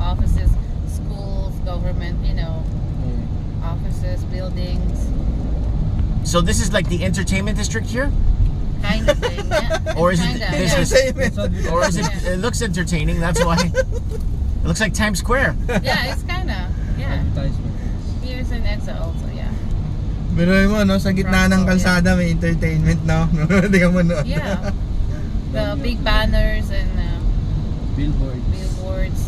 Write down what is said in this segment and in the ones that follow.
offices, schools, government, offices, buildings, So this is like the entertainment district here? kind of thing. Yeah. Or is it Kinda. business? Entertainment. Or is it? It looks entertaining. That's why. It looks like Times Square. Yeah, it's kind of. Yeah. Advertisement. Here's in EDSA also, yeah. Biruin mo, no? Sa gitna ng kalsada may entertainment, no? Hindi ka manood. Yeah. The big banners and Billboards. billboards.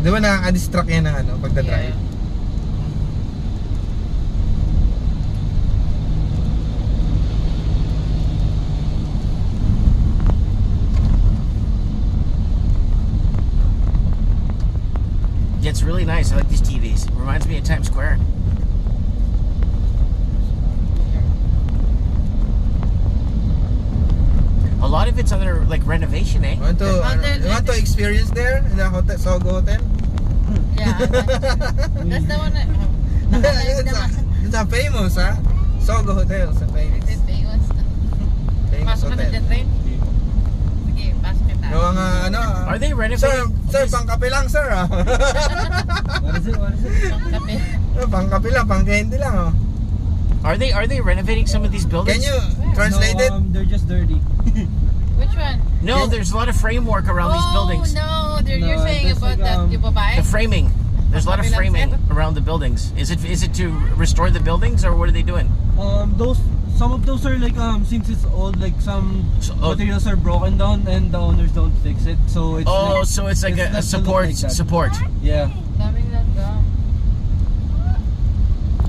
Di ba nakaka-distract yan ng pagdadrive? Yeah. Yeah, it's really nice. I like these TVs. Reminds me of Times Square. A lot of it's under like renovation, eh? Want to experience there in the hotel, Sogo Hotel? Yeah. That's the one that... It's a famous, ha? Sogo Hotel, sa famous. Is it famous? Famous Pasok ka na hotel. dyan, train? Sige, pasok kita. Yung mga Are they renovating? Sir, pangkape lang, sir, ah. Pang kape. Pangkape lang, pang-candy lang, oh. Are they renovating some of these buildings? Can you translate it? They're just dirty. Which one? No, there's a lot of framework around these buildings. Oh, no. You're No, saying that's about like, that yung babae? The framing. There's a lot of Kapilang framing set. around the buildings. Is it to restore the buildings or what are they doing? Some of those are like since it's old, like some Oh. materials are broken down and the owners don't fix it. So it's Oh, so it's like a not to look support like that. support. Yeah. Daming langgam.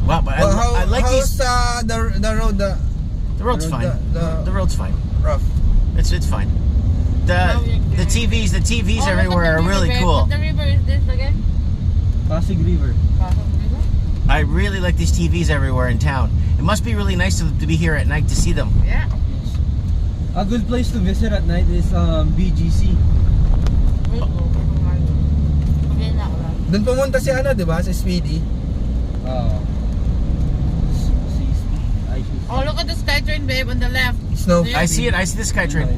Wow, but Well, I like how's these. the road, The road's fine. the- The road's fine. rough? It's fine. The TVs Oh, everywhere are look at the really river. cool. What the river is this again? Pasig River. Pasok river? I really like these TVs everywhere in town. It must be really nice to be here at night to see them. Yeah. A good place to visit at night is BGC. Okay na ako lang. Doon pumunta si di ba? Si Speedy. Oh, look at the SkyTrain, babe, on the left. Snow. I see it. I see the SkyTrain.